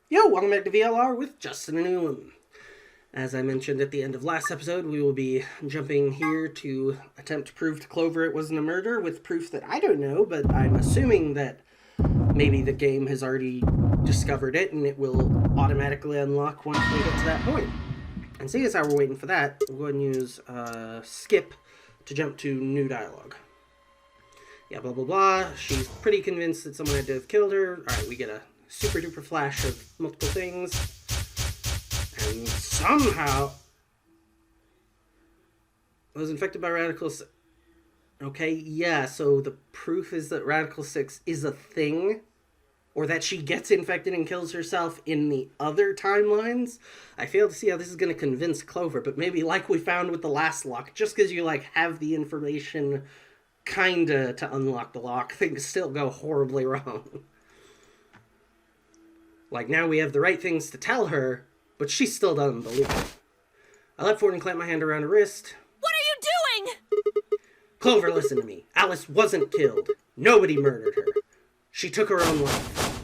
Yo, welcome back to VLR with Justin and Ulam. As I mentioned at the end of last episode, we will be jumping here to attempt to prove to Clover it wasn't a murder with proof that I don't know, but I'm assuming that maybe the game has already discovered it and it will automatically unlock once we get to that point. And seeing as how we're waiting for that, we'll go ahead and use skip to jump to new dialogue. Yeah, blah blah blah. She's pretty convinced that someone had to have killed her. Alright, we get a super duper flash of multiple things. And somehow I was infected by Radical 6. Okay, yeah, so the proof is that Radical 6 is a thing? Or that she gets infected and kills herself in the other timelines? I fail to see how this is going to convince Clover, but maybe like we found with the last lock, just because you, have the information kinda to unlock the lock, things still go horribly wrong. Now we have the right things to tell her, but she still doesn't believe it. I leapt forward and clamped my hand around her wrist. What are you doing? Clover, listen to me. Alice wasn't killed. Nobody murdered her. She took her own life.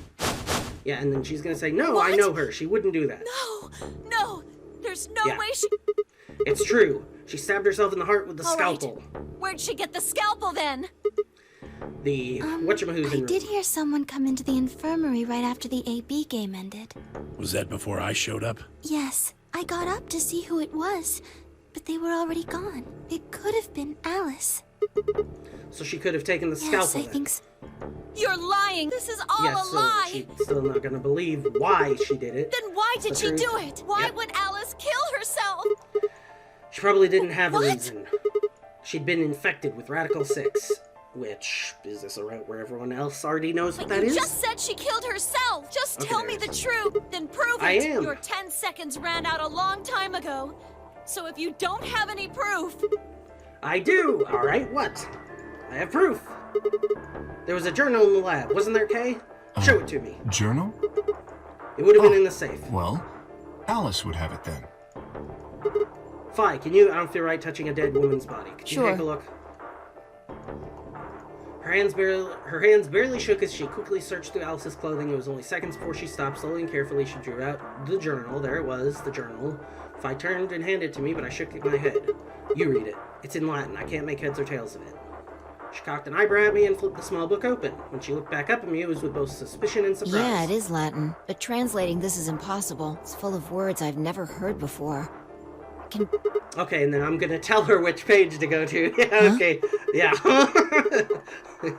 Yeah, and then she's gonna say, no, What? I know her. She wouldn't do that. No, there's no way she... It's true. She stabbed herself in the heart with the scalpel. Right. Where'd she get the scalpel then? The whatchamahoos I did hear someone come into the infirmary right after the AB game ended. Was that before I showed up? Yes, I got up to see who it was, but they were already gone. It could have been Alice. So she could have taken the Yes, scalpel I then. think so. You're lying. This is all Yes, a lie. so she's still not gonna believe why she did it. Then why did she truth. do it? Why Yep. would Alice kill herself? She probably didn't have a What? reason. She'd been infected with Radical 6. Which, is this a route where everyone else already knows what But that you is? just said she killed herself. Just Okay, tell me there the it is. truth. Then prove it. I am. Your 10 seconds ran out a long time ago. So if you don't have any proof... I do! Alright, what? I have proof. There was a journal in the lab, wasn't there, Kay? Show it to me. Journal? It would have been in the safe. Well, Alice would have it then. Fi, can you... I don't feel right touching a dead woman's body. Could you Sure. take a look? Her hands barely shook as she quickly searched through Alice's clothing. It was only seconds before she stopped. Slowly and carefully, she drew out the journal. There it was, the journal. Fi turned and handed it to me, but I shook my head. You read it. It's in Latin. I can't make heads or tails of it. She cocked an eyebrow at me and flipped the small book open. When she looked back up at me, it was with both suspicion and surprise. Yeah, it is Latin, but translating this is impossible. It's full of words I've never heard before. Okay, and then I'm gonna tell her which page to go to. Yeah, okay. Yeah.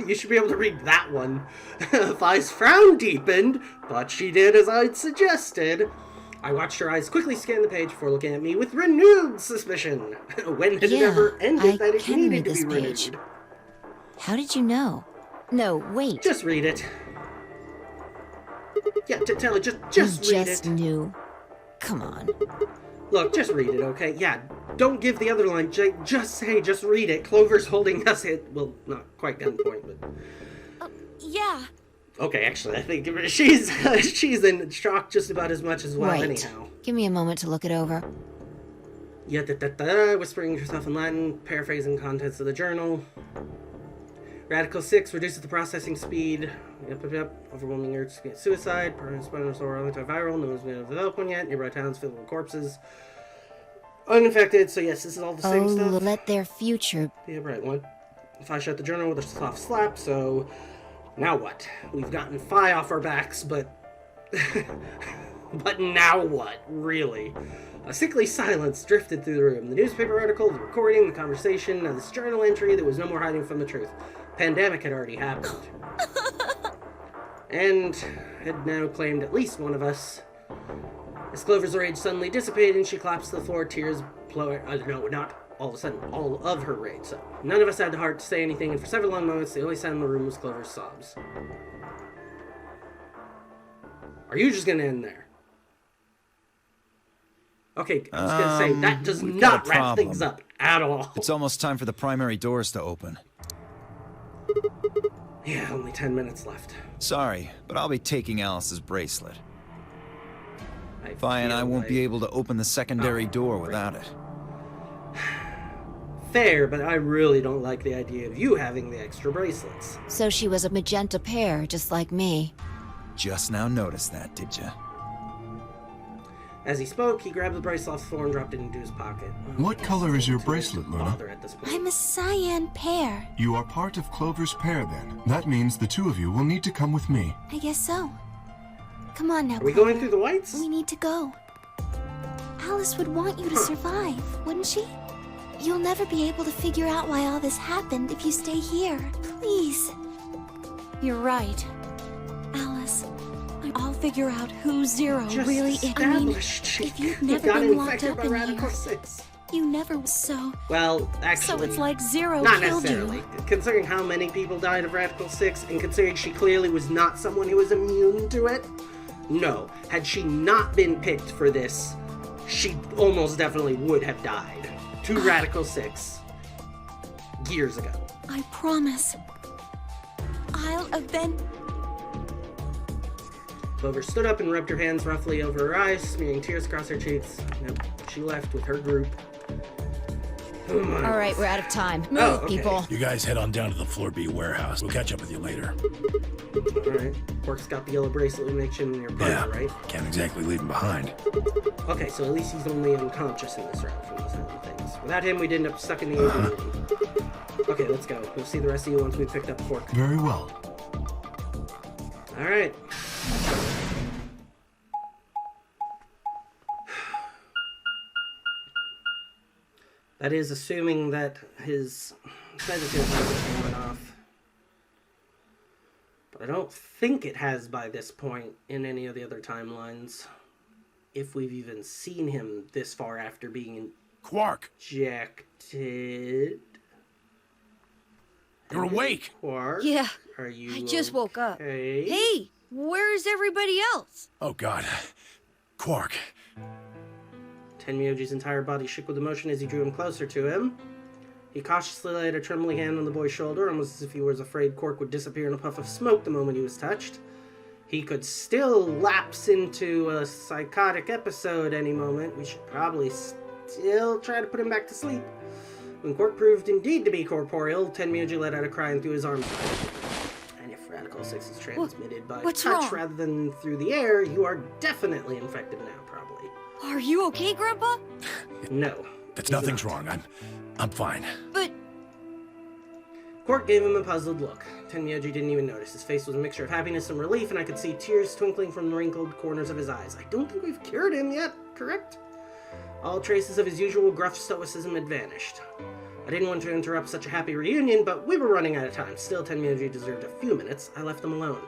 You should be able to read that one. Fi's frown deepened, but she did as I'd suggested. I watched her eyes quickly scan the page before looking at me with renewed suspicion. When had it Yeah, ever ended I that it can needed read to this be page. renewed? How did you know? No, wait. Just read it. Yeah, tell her, just You read just it. knew. Come on. Look, just read it, okay? Yeah, don't give the other line. Just read it. Clover's holding us at, well, not quite gunpoint, but... Yeah. Okay, actually, I think she's in shock just about as much as well, Right. anyhow. Give me a moment to look it over. Yeah, whispering herself in Latin, paraphrasing contents of the journal. Radical 6 reduces the processing speed. Yep. Overwhelming urge to commit suicide. Permanent spinal antiviral. No one's been able to develop one yet. Nearby towns filled with corpses. Uninfected, so yes, this is all the same Oh, stuff. let their future... Yeah, right, what? Fi shut the journal with a soft slap, so... Now what? We've gotten Fi off our backs, but... But now what, really? A sickly silence drifted through the room. The newspaper article, the recording, the conversation, and this journal entry, there was no more hiding from the truth. Pandemic had already happened. And had now claimed at least one of us. As Clover's rage suddenly dissipated and she collapsed to the floor, tears flowing. No, not all of a sudden, all of her rage. So none of us had the heart to say anything, and for several long moments, the only sound in the room was Clover's sobs. Are you just gonna end there? Okay, I was gonna say, that does we've got not a wrap problem. things up at all. It's almost time for the primary doors to open. Yeah, only 10 minutes left. Sorry, but I'll be taking Alice's bracelet. Fi and I feel won't like- be able to open the secondary Oh, door right. without it. Fair, but I really don't like the idea of you having the extra bracelets. So she was a magenta pear, just like me. Just now noticed that, did ya? As he spoke, he grabbed the bracelet off the floor and dropped it into his pocket. What color is your bracelet, Luna? Bother at this point. I'm a cyan pear. You are part of Clover's pair, then. That means the two of you will need to come with me. I guess so. Come on now, Are we Clover. going through the whites? We need to go. Alice would want you to survive, wouldn't she? You'll never be able to figure out why all this happened if you stay here. Please. You're right. Alice, I'll figure out who's Zero. Just really, I mean, established if you've he never got been locked infected up by in Radical here. 6. you never so. Well, actually, So it's like Zero not killed necessarily. you. Considering how many people died of Radical 6, and considering she clearly was not someone who was immune to it, no. Had she not been picked for this, she almost definitely would have died to Radical 6 years ago. I promise. I'll avenge. Clover stood up and rubbed her hands roughly over her eyes, smearing tears across her cheeks. Nope, she left with her group. Oh my. All right, we're out of time. Move, Oh, okay. people. You guys head on down to the Floor B warehouse. We'll catch up with you later. Alright. Quark's got the yellow bracelet we mentioned in your party, Yeah, right? can't exactly leave him behind. Okay, so at least he's only unconscious in this round from those kind of things. Without him, we'd end up stuck in the AV room. Okay, let's go. We'll see the rest of you once we've picked up Quark. Very well. Alright. That is assuming that his sedative hasn't worn off. But I don't think it has by this point in any of the other timelines. If we've even seen him this far after being Quark, injected. you're awake. Quark, Yeah, are you I just woke up. okay? Hey, where's everybody else? Oh God, Quark. Tenmyoji's entire body shook with emotion as he drew him closer to him. He cautiously laid a trembling hand on the boy's shoulder, almost as if he was afraid Quark would disappear in a puff of smoke the moment he was touched. He could still lapse into a psychotic episode any moment. We should probably still try to put him back to sleep. When Quark proved indeed to be corporeal, Tenmyoji let out a cry and threw his arms out. And if Radical 6 is transmitted by What's touch wrong? rather than through the air, you are definitely infected now, probably. Are you okay, Grandpa? No. That's he's nothing's not. wrong. I'm fine. But Quark gave him a puzzled look. Tenmyoji didn't even notice. His face was a mixture of happiness and relief, and I could see tears twinkling from the wrinkled corners of his eyes. I don't think we've cured him yet, correct? All traces of his usual gruff stoicism had vanished. I didn't want to interrupt such a happy reunion, but we were running out of time. Still, Tenmyoji deserved a few minutes. I left them alone.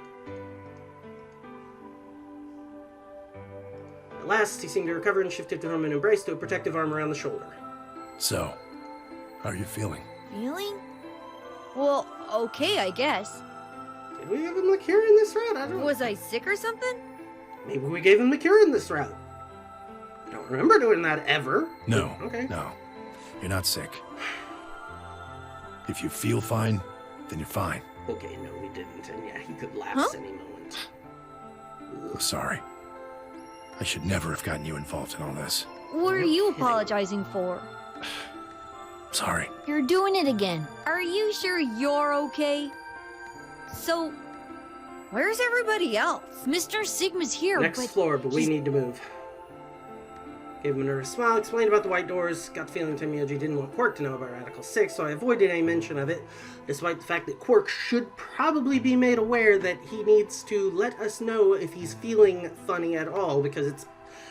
At last, he seemed to recover and shifted from an embrace to a protective arm around the shoulder. So, how are you feeling? feeling? Well, okay, I guess. Did we give him the cure in this route? I don't know. Was I sick or something? Maybe we gave him the cure in this route. I don't remember doing that ever. No. Okay. No. You're not sick. If you feel fine, then you're fine. Okay, no, we didn't. And yeah, he could lapse any moment. I'm sorry. I should never have gotten you involved in all this. What are you apologizing for? Sorry. You're doing it again. Are you sure you're okay? So, where's everybody else? Mr. Sigma's here, Next but floor, but we he's- need to move. Gave him a nervous smile, explained about the white doors, got the feeling Tenmyoji didn't want Quark to know about Radical 6, so I avoided any mention of it, despite the fact that Quark should probably be made aware that he needs to let us know if he's feeling funny at all, because it's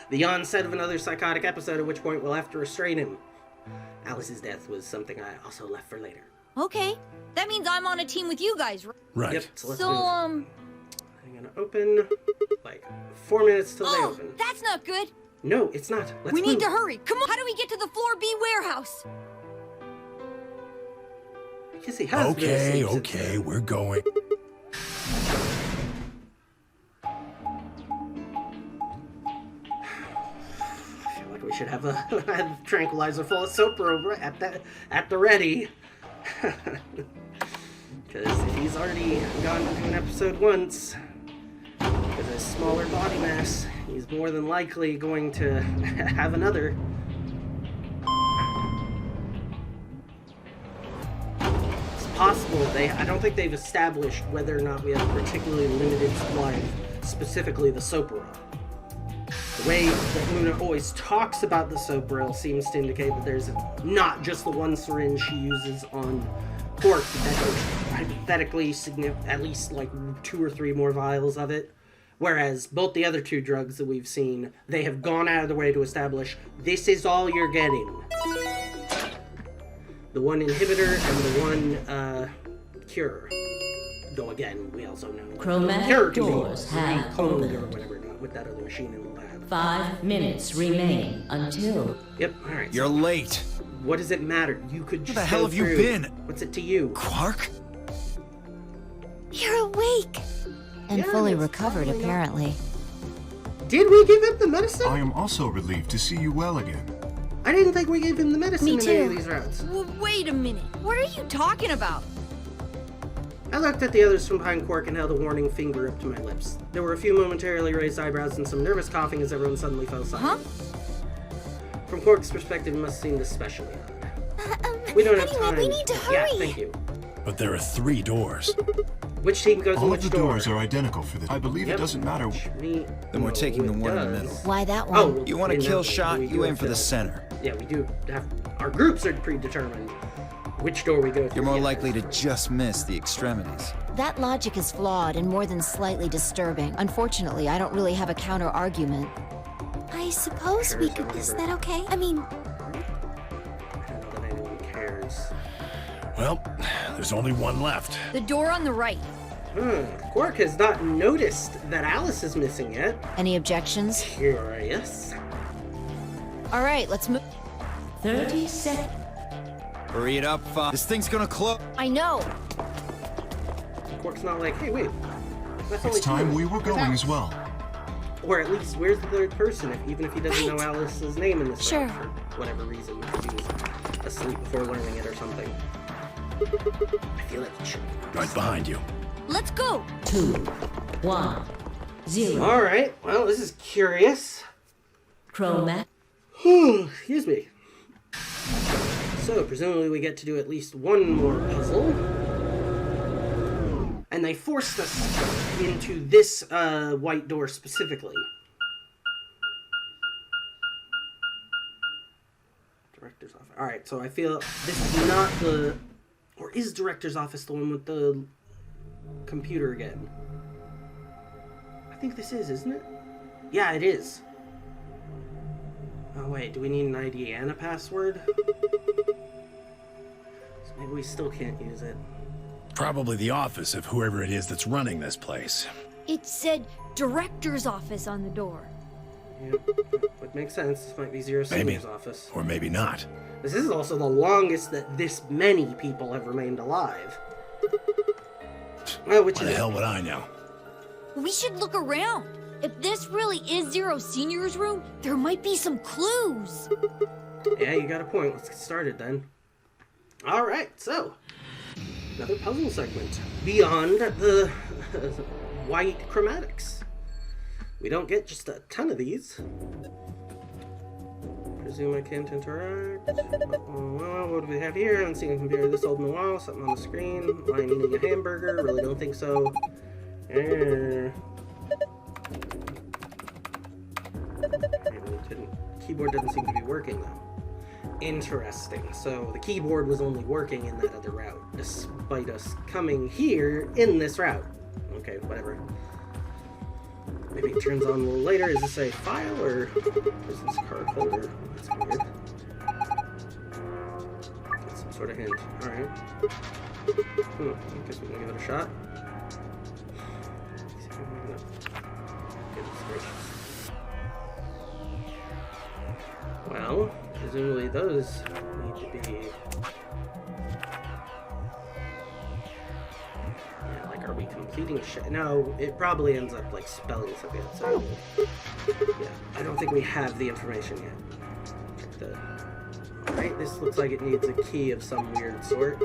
the onset of another psychotic episode, at which point we'll have to restrain him. Alice's death was something I also left for later. Okay, that means I'm on a team with you guys, right? Right. Yep, so let's So, move. um, I'm gonna open, like, 4 minutes till they oh, open. that's not good. No, it's not. Let's We move. need to hurry. Come on, how do we get to the Floor B warehouse? Yes, he has been Okay, asleep since okay, then. we're going. I feel like we should have a tranquilizer full of Sopra at the ready. Because if he's already gone into an episode once, with a smaller body mass, he's more than likely going to have another. It's possible. I don't think they've established whether or not we have a particularly limited supply of specifically the Sopra. The way that Luna always talks about the soap rail seems to indicate that there's not just the one syringe she uses on Quark, but that there's hypothetically at least like 2 or 3 more vials of it. Whereas both the other 2 drugs that we've seen, they have gone out of the way to establish this is all you're getting. The one inhibitor and the one cure. Though again, we also know Chromatic cure can doors be have cloned opened. or whatever, not with that other machine in the lab. 5 minutes remain until... Yep, alright. You're late. What does it matter? You could just Where the hell go have you through. been? What's it to you? Quark? You're awake. And Yeah, fully it's recovered, probably not- apparently. Did we give him the medicine? I am also relieved to see you well again. I didn't think we gave him the medicine Me in any of too. these routes. Wait a minute. What are you talking about? I looked at the others from behind Quark and held a warning finger up to my lips. There were a few momentarily raised eyebrows and some nervous coughing as everyone suddenly fell silent. From Quark's perspective, it must seem especially odd. We don't have anyway, time. we need to hurry. Yeah, thank you. But there are 3 doors. Which team goes in All which of the door? doors are identical for this. I believe Yep. it doesn't matter. Then we're taking the it one in the does. middle. Why that one? Oh, You want a in kill that shot? we do You aim have for the to- center. Yeah, we do have. Our groups are predetermined which door we go through. You're more Yeah. likely to just miss the extremities. That logic is flawed and more than slightly disturbing. Unfortunately, I don't really have a counter-argument. I suppose we could. Is that okay? I mean, I don't know that anyone cares. Well, there's only one left. The door on the right. Quark has not noticed that Alice is missing yet. Any objections? Curious. All right, let's move. 30 seconds. Hurry it up, This thing's gonna close. I know. Quark's not like, hey, wait. That's only It's time 2. we were Where's going Alice? as well. Or at least, where's the 3rd person? Even if he doesn't know Right. Alice's name in this Sure. round for whatever reason. Maybe he was asleep before learning it or something. I feel like he should. Right behind you. Let's go. 2, 1, 0. Alright, well, this is curious. Chromatic. Excuse me. So, presumably we get to do at least one more puzzle. And they forced us into this white door specifically. Director's office. Alright, so I feel this is not the... Or is Director's office the one with the computer again? I think this is, isn't it? Yeah, it is. Oh wait, do we need an ID and a password? So maybe we still can't use it. Probably the office of whoever it is that's running this place. It said director's office on the door. Yeah, would make sense. This might be Zero Maybe. Senior's office. Or maybe not. This is also the longest that this many people have remained alive. Well, which Why is the hell would I know? We should look around. If this really is Zero Senior's room, there might be some clues. Yeah, you got a point. Let's get started then. Alright, so another puzzle segment beyond the white chromatics. We don't get just a ton of these. Presume I can't interact. Well, what do we have here? I haven't seen a computer this old in a while. Something on the screen. Lying eating a hamburger. Really don't think so. Keyboard doesn't seem to be working though. Interesting. So the keyboard was only working in that other route, despite us coming here in this route. Okay, whatever. Maybe it turns on a little later. Is this a file or is this card holder? That's weird. That's some sort of hint. Alright. I guess we can give it a shot. Goodness gracious. Well, presumably those need to be... Yeah, like, are we completing shit? No, it probably ends up, like, spelling something out. So, yeah, I don't think we have the information yet. Check the... Alright, this looks like it needs a key of some weird sort.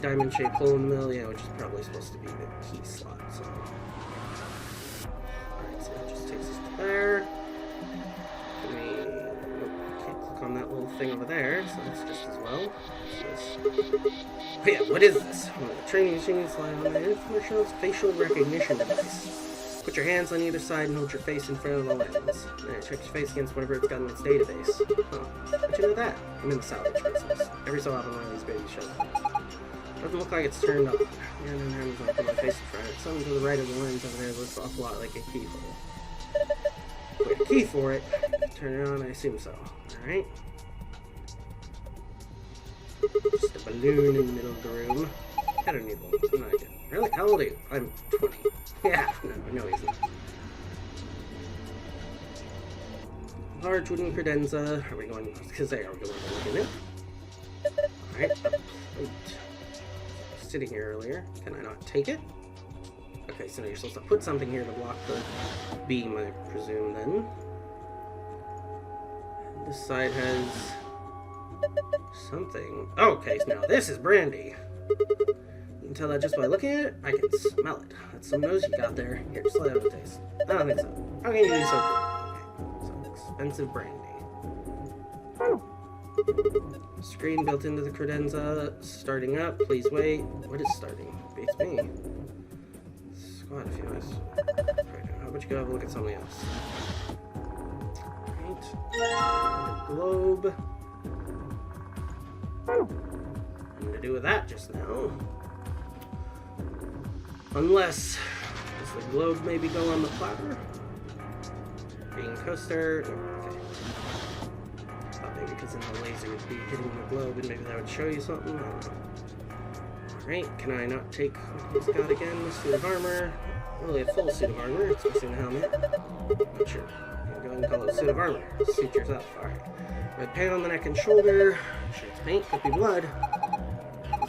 Diamond-shaped hole in the middle, yeah, which is probably supposed to be the key slot, so... Alright, so that just takes us to there. Can't click on that little thing over there, so that's just as well. Oh yeah, what is this? Training machine slide on the informational facial recognition device. Put your hands on either side and hold your face in front of the lens. Then check your face against whatever it's got in its database. Huh. How'd you know that? I'm in the salvage business. Every so often one of these babies shows up. Doesn't look like it's turned on. Yeah, and then hands on my face in front of it. Something to the right of the lens over there looks an awful lot like a keyhole. Put a key for it. Turn it on, I assume so. Alright. Just a balloon in the middle of the room. I don't need one. I'm not good. Really? How old are you? I'm 20. Yeah, no, he's not. Large wooden credenza. Are we going? Because they are going to look in it. Alright, a plate. Sitting here earlier. Can I not take it? Okay, so now you're supposed to put something here to block the beam, I presume, then. And this side has something. Okay, now this is brandy. You can tell that just by looking at it. I can smell it. That's some nose you got there. Here, just let it have a taste. I don't think so. How can you do so? Okay, some expensive brandy. Screen built into the credenza. Starting up. Please wait. What is starting? Beats me. Squad, if you guys. How about you go have a look at something else? Right. Globe. Nothing to do with that just now. Unless, does the globe maybe go on the platter? Being coaster. Okay. Thought maybe because then the laser would be hitting the globe and maybe that would show you something. I don't know. Alright, can I not take what he's got again? Suit of armor. Really a full suit of armor. It's missing the helmet. Not sure. Go ahead and call it a suit of armor. Suit yourself. Alright. Red paint on the neck and shoulder. Sure it's paint, could be blood.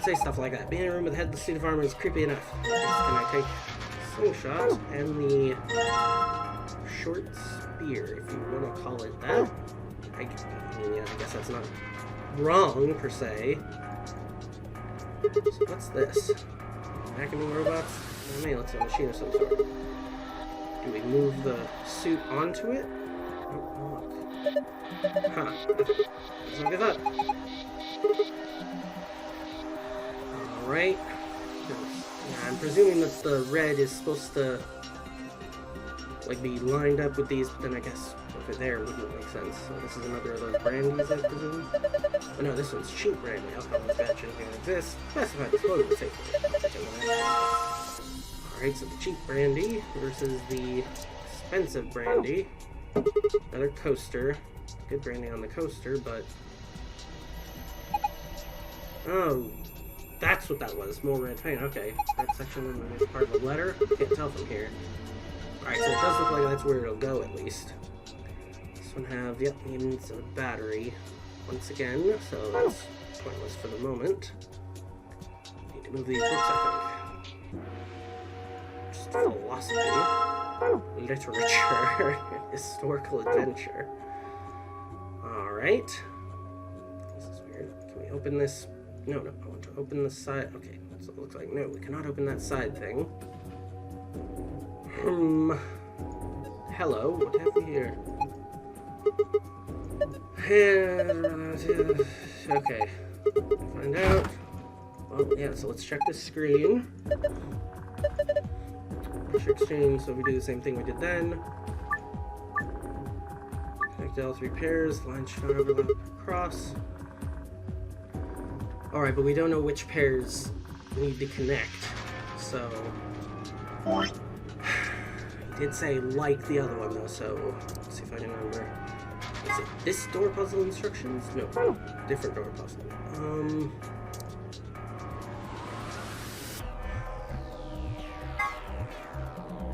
Say stuff like that. Being in a room with a headless suit of armor is creepy enough. Can I take slingshot and the short spear, if you want to call it that? I mean, yeah, I guess that's not wrong per se. So what's this? Vacuuming robots? I mean, let's say a machine of some sort. Do we move the suit onto it? Oh, look. Huh. Let's look at that. Alright. Yeah, I'm presuming that the red is supposed to like be lined up with these, but then I guess if it there wouldn't make sense. So this is another of those brandies, I presume. Oh no, this one's cheap brandy. Alcohol's batch anything like this. Specified disposable safely. Alright, so the cheap brandy versus the expensive brandy. Another coaster. Good brandy on the coaster, but oh, that's what that was. More red paint. Okay. That section is part of a letter. Can't tell from here. Alright, so it does look like that's where it'll go at least. This one have, yep, needs a battery once again, so that's pointless for the moment. Need to move these books, I think. Just philosophy, literature, historical adventure. Alright. This is weird. Can we open this? No, I want to open the side. Okay, so it looks like no, we cannot open that side thing. Hello, what have we here? Okay, find out. Well, yeah, so let's check the screen. Pressure exchange, so we do the same thing we did then. Connect all three pairs, lines should not overlap across. Alright, but we don't know which pairs need to connect, so... I did say like the other one though, so let's see if I can remember. Is it this door puzzle instructions? No, different door puzzle.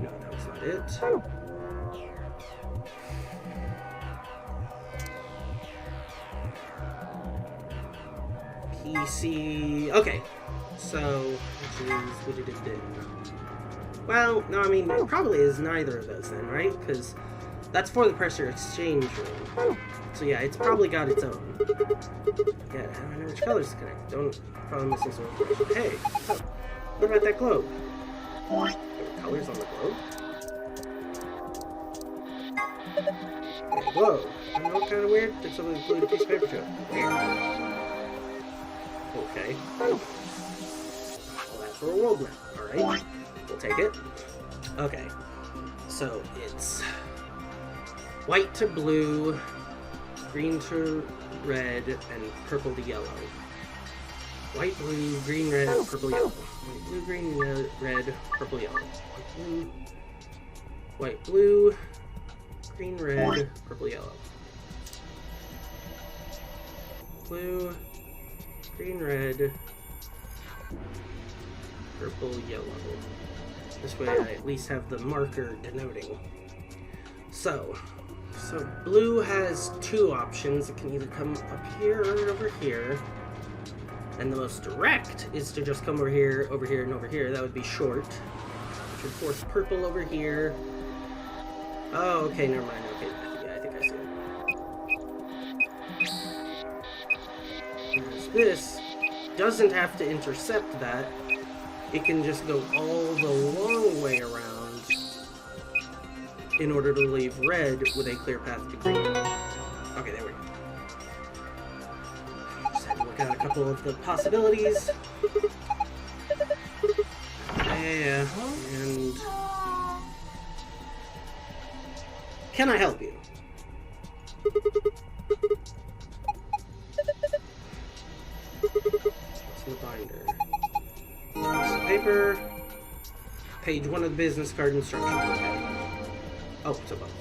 No, that was not it. PC. Okay, so which is what did it do? Well, no, I mean, it probably is neither of those then, right? Because that's for the pressure exchange room. So yeah, it's probably got its own. Yeah, I don't know which colors to connect. Don't probably missing some information. Hey, so, what about that globe? There were colors on the globe? Yeah, globe. I don't know, kind of weird. Did somebody glued a piece of paper to it? Weird. Okay. Well, that's for a world map, alright. We'll take it. Okay. So it's white to blue, green to red, and purple to yellow. White, blue, green, red, purple, yellow. White, blue, green, red, purple, yellow. White, blue, green, red, purple, yellow. Blue, green, red, purple, yellow. This way I at least have the marker denoting. So blue has two options. It can either come up here or over here. And the most direct is to just come over here, and over here. That would be short. Which would force purple over here. Oh, okay, never mind. Okay, yeah, I think I see it. Whereas this doesn't have to intercept that. It can just go all the long way around in order to leave red with a clear path to green. Okay, there we go. Just had to work out a couple of the possibilities. Yeah, and... Can I help you? What's in the binder? Piece of paper. Page 1 of the business card instructions. Okay. Oh, it's above.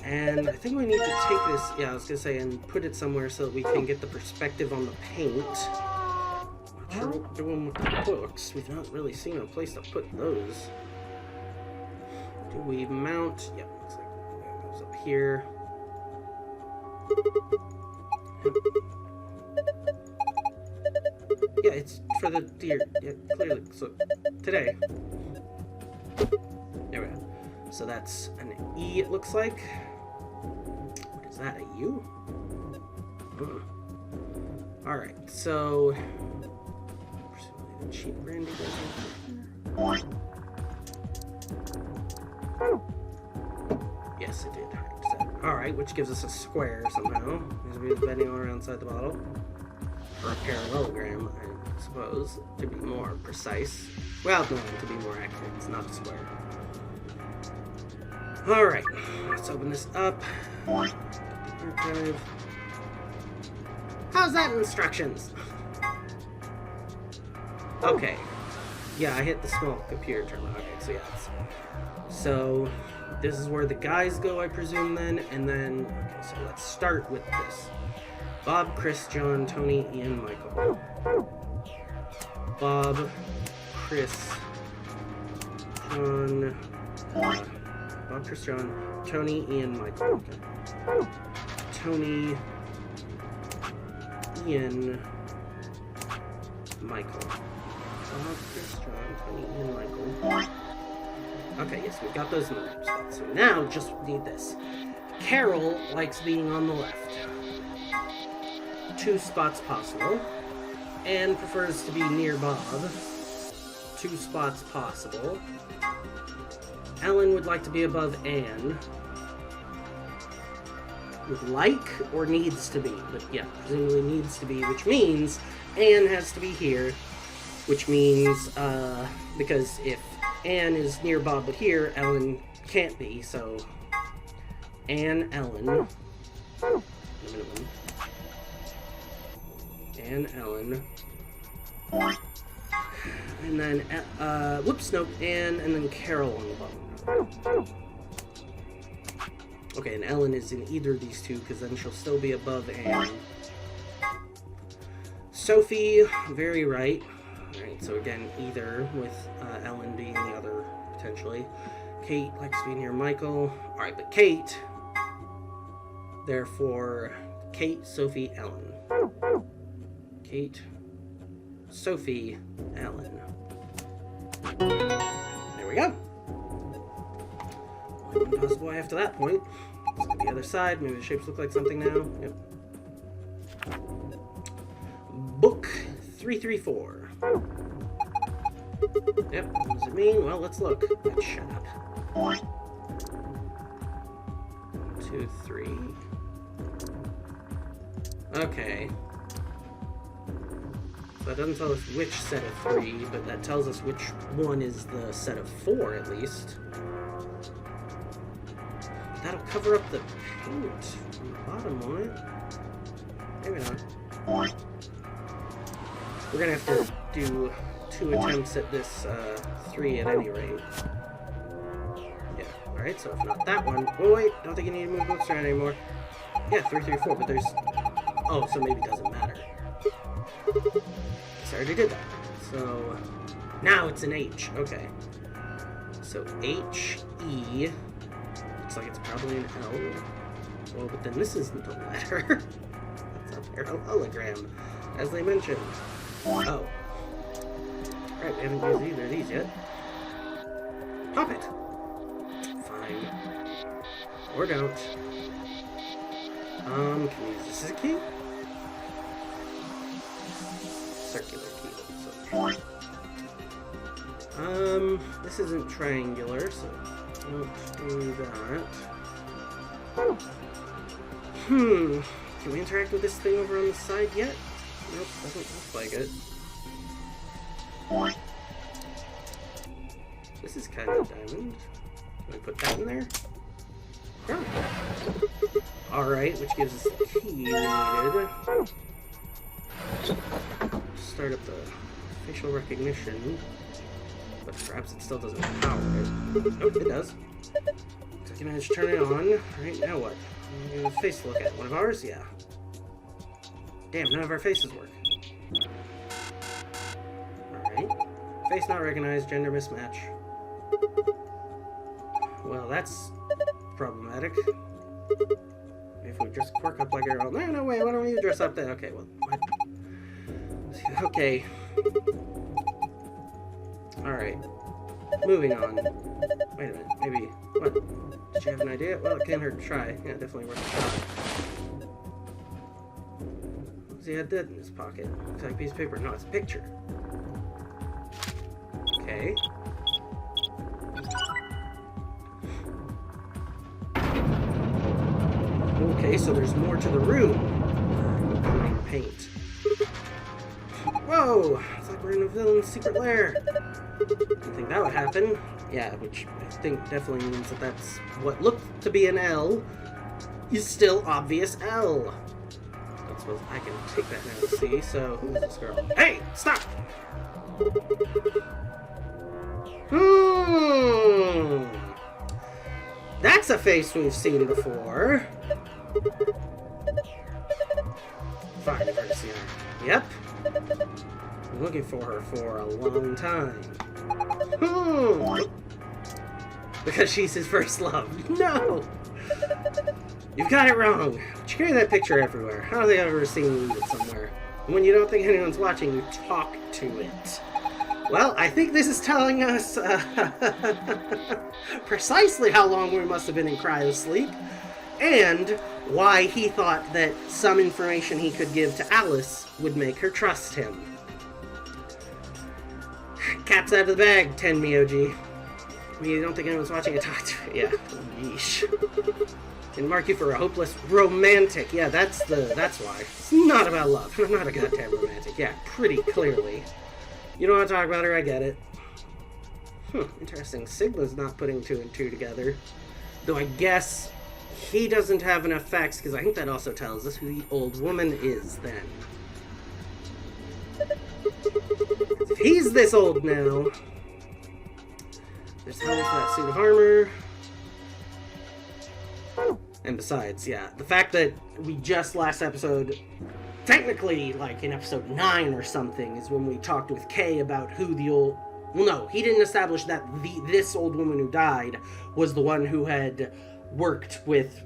And I think we need to take this, yeah, I was gonna say, and put it somewhere so that we can get the perspective on the paint. Not sure what we're doing with the books. We've not really seen a place to put those. Do we mount? Yep, looks like it goes up here. Yeah, it's for the deer. Yeah, clearly. So, today. There we go. So that's an E, it looks like. What is that, a U? Alright, so... Presumably the cheap brandy doesn't... Yes, it did. Alright, which gives us a square somehow. As we're bending all around inside the bottle. Or a parallelogram, I suppose, to be more precise. Well, no, to be more accurate, it's not a square. Alright, let's open this up. Archive. How's that instructions? Okay. Yeah, I hit the small computer terminal. Okay, so yeah. So, this is where the guys go, I presume, then. And then, okay, so let's start with this. Bob, Chris, John, Tony, Ian, Michael. Bob, Chris, John, Bob, Chris, John, Tony, Ian, Michael. Okay. Tony, Ian, Michael. Bob, Chris, John, Tony, Ian, Michael. Okay, yes, we've got those in the right spots. So now, just need this. Carol likes being on the left. 2 spots possible. Anne prefers to be near Bob. 2 spots possible. Ellen would like to be above Anne. Would like or needs to be, but yeah, presumably needs to be, which means Anne has to be here, which means, because if Anne is near Bob but here, Ellen can't be, so Anne, Ellen, minimum. Anne, Ellen, and then, whoops, nope, Anne, and then Carol on the bottom. Okay, and Ellen is in either of these two, because then she'll still be above Anne. Sophie, very right. Alright, so again, either, with Ellen being the other, potentially. Kate likes to be near Michael. Alright, but Kate, therefore, Kate, Sophie, Ellen. Kate, Sophie, Ellen. There we go. One possible way after that point. Let's go to the other side. Maybe the shapes look like something now. Yep. Book 334. Yep, what does it mean? Well, let's look. Let's shut up. 1, 2, 3. Okay. So that doesn't tell us which set of 3, but that tells us which one is the set of 4, at least. that'll cover up the paint from the bottom, won't it? Maybe not. We're gonna have to do 2 attempts at this 3 at any rate. Yeah, alright, so if not that one... Oh wait, don't think you need to move books around anymore. Yeah, 3, 3, 4, but there's... Oh, so maybe it doesn't matter. I already did that. So... Now it's an H, okay. So H, E... Looks like it's probably an L. Well, but then this isn't a letter. That's a parallelogram, as they mentioned. Oh. Right, we haven't used either of these yet. Pop it! Fine. Or don't. Can we use this as a key? Circular key. So. This isn't triangular, so don't do that. Can we interact with this thing over on the side yet? Nope, doesn't look like it. This is kind of diamond. Can I put that in there? Oh. Alright, which gives us the key we needed. Start up the facial recognition. But perhaps it still doesn't power it. Nope, it does. So I can manage to turn it on. Alright, now what? I'm gonna face look at one of ours? Yeah. Damn, none of our faces work. Alright. Face not recognized, gender mismatch. Well, that's problematic. If we just quirk up like our own... No, wait, why don't you dress up then? Okay, well... Okay. Alright. Moving on. Wait a minute, maybe... What? Did you have an idea? Well, it can't hurt to try. Yeah, definitely worth a shot. He had that in his pocket. Looks like a piece of paper. No, it's a picture. Okay. Okay, so there's more to the room. Including paint. Whoa! It's like we're in a villain's secret lair. Didn't think that would happen. Yeah, which I think definitely means that that's what looked to be an L is still obvious L. I suppose I can take that now to see, so who is this girl? Hey! Stop! That's a face we've seen before. Fine, I've already seen her. Yep. I'm looking for her for a long time. Because she's his first love. No! You've got it wrong. But you carry that picture everywhere. I don't think I've ever seen you leave it somewhere. And when you don't think anyone's watching, you talk to it. Well, I think this is telling us precisely how long we must have been in cryosleep, and why he thought that some information he could give to Alice would make her trust him. Cat's out of the bag, Tenmyoji. You don't think anyone's watching, I talk to it. Yeah. Yeesh. And mark you for a hopeless romantic. Yeah, that's why. It's not about love. I'm not a goddamn romantic. Yeah, pretty clearly. You don't want to talk about her, I get it. Interesting. Sigma's not putting 2 and 2 together. Though I guess he doesn't have enough facts, because I think that also tells us who the old woman is, then. If he's this old now... There's how much for that suit of armor. And besides, yeah, the fact that we just last episode, technically like in episode 9 or something, is when we talked with Kay about who the old... Well, no, he didn't establish that this old woman who died was the one who had worked with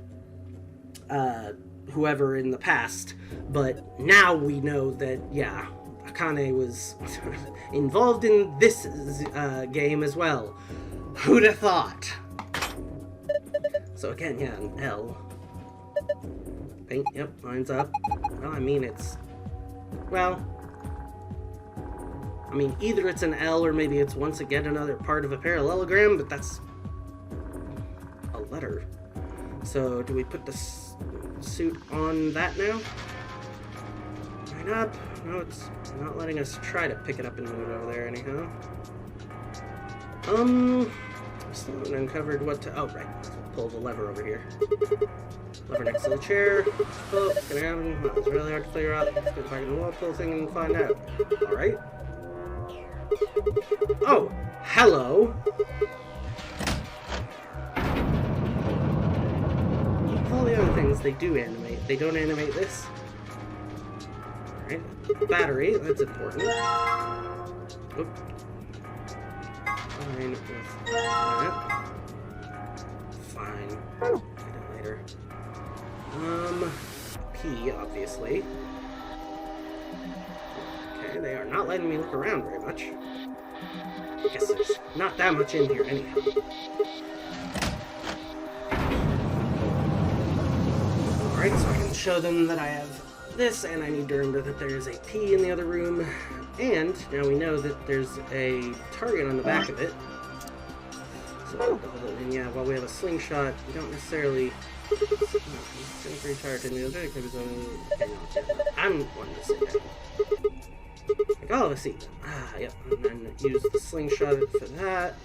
whoever in the past. But now we know that, yeah, Akane was involved in this game as well. Who'd have thought? So again, yeah, an L. Paint, yep, lines up. Well, I mean, it's... Well... I mean, either it's an L or maybe it's once again another part of a parallelogram, but that's... a letter. So, do we put the suit on that now? Line up. No, it's not letting us try to pick it up and move it over there anyhow. Still haven't uncovered what to... Oh, right. So pull the lever over here. Lever next to the chair. Oh, it's gonna happen. Well, it's really hard to figure out. Let's go back in the wall, pull the thing, and find out. Alright. Oh! Hello! All the other things they do animate. They don't animate this. Alright. Battery, that's important. Oop. Fine with that. Fine. Get it later. P, obviously. Okay, they are not letting me look around very much. I guess there's not that much in here anyhow. Alright, so I can show them that I have this, and I need to remember that there is a P in the other room. And now we know that there's a target on the back of it. So we'll hold it in. Yeah, while we have a slingshot, we don't necessarily... I'm one to say that. Like, oh, let's see. Ah, yep. And then use the slingshot for that.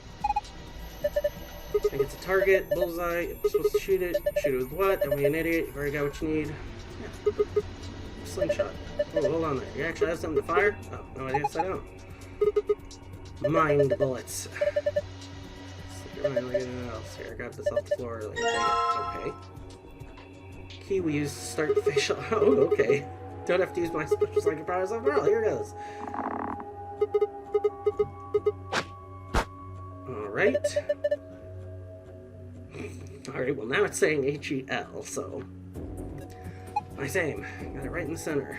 I think it's a target, bullseye. You're supposed to shoot it. Shoot it with what? Don't be an idiot. You've already got what you need. Yeah. Slingshot. Oh, hold on there. You actually have something to fire? Oh, no, I guess I don't. Mind bullets. Look at anything else here. I got this off the floor earlier. Okay. Key we use to start the facial. Oh, okay. Don't have to use my special psychic powers after all. Here goes. Alright. Alright, well now it's saying H-E-L, so... Nice aim. Got it right in the center.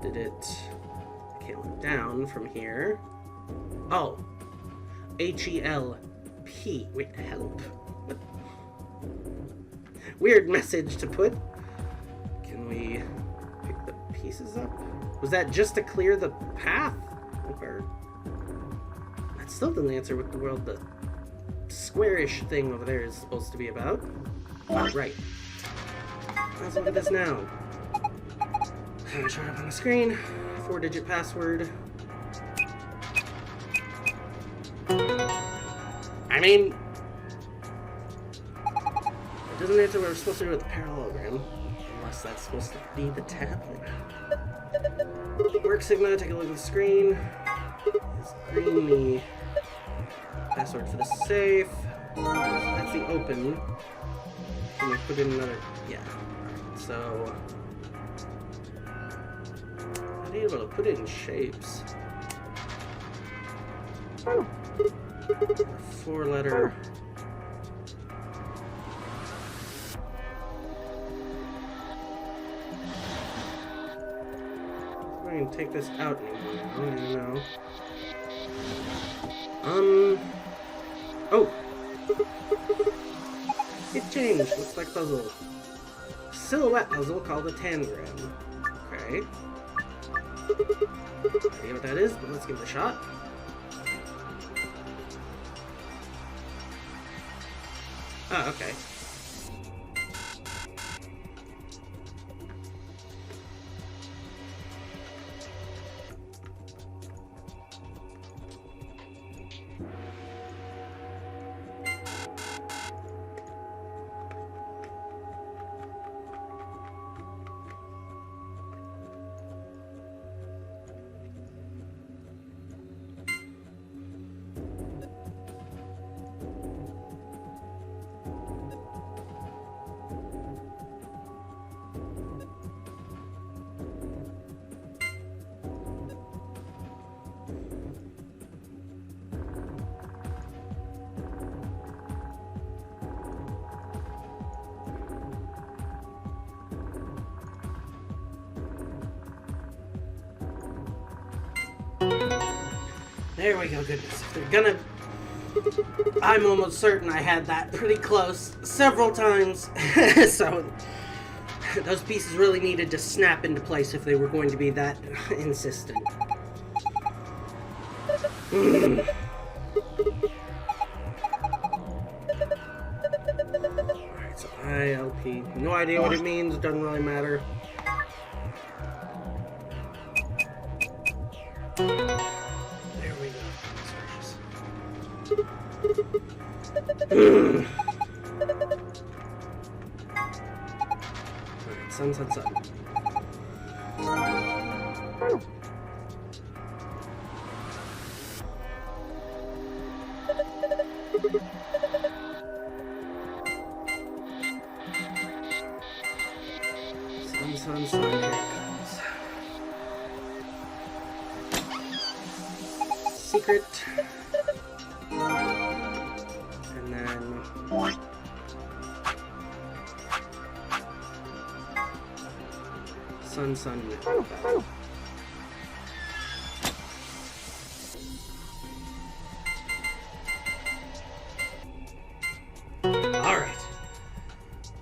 Did it... I can't look down from here. Oh. H-E-L-P. Wait, help. What? Weird message to put. Can we pick the pieces up? Was that just to clear the path? Or... That still didn't answer what the world, the squarish thing over there is supposed to be about. Oh, right. Let's look at this now. Show it up on the screen. 4-digit password. I mean... It doesn't answer what we're supposed to do with the parallelogram. Unless that's supposed to be the tab. Work Sigma, take a look at the screen. Is green the password for the safe? That's the open. Can we put in another... Yeah. Alright, so... I'd be able to put it in shapes. 4-letter... I can take this out anymore. No. Oh! It changed. Looks like a puzzle. Silhouette puzzle called a tangram. Okay. I don't know what that is, but let's give it a shot. Oh, okay. There we go, goodness. If they're gonna... I'm almost certain I had that pretty close several times. So, those pieces really needed to snap into place if they were going to be that insistent. Alright, so ILP. No idea what it means, doesn't really matter. Alright, sun. Sun, here it comes. Secret. And then... Sun. Alright.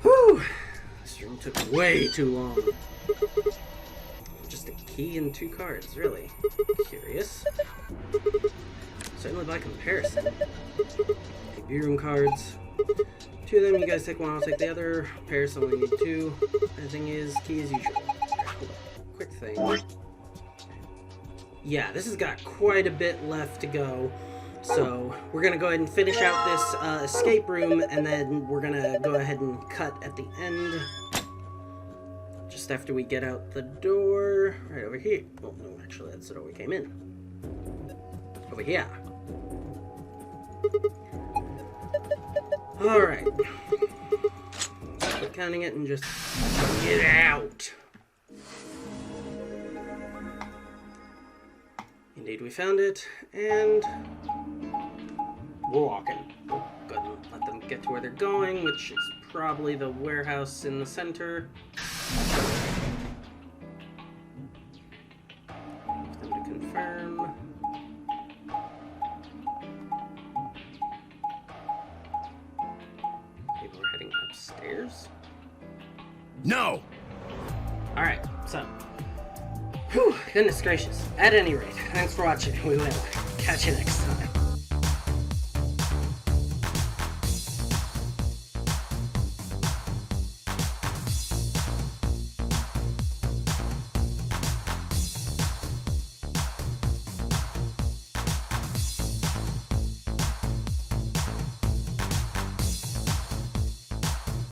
Whew! This room took way too long. Just a key and 2 cards, really. Curious. Certainly by comparison. Okay, B-room cards. 2 of them, you guys take one, I'll take the other. Paris only need 2. The thing is, key as usual. Hold on. Quick thing. Yeah, this has got quite a bit left to go. So, we're gonna go ahead and finish out this escape room, and then we're gonna go ahead and cut at the end. Just after we get out the door. Right over here. Oh, no, actually, that's the door we came in. Over here. Alright. Quit counting it and just get out. Indeed, we found it, and we're walking. Oh, good. Let them get to where they're going, which is probably the warehouse in the center. Get them to confirm. Maybe we're heading upstairs? No! Alright, so. Whew, goodness gracious. At any rate, thanks for watching. We will catch you next time.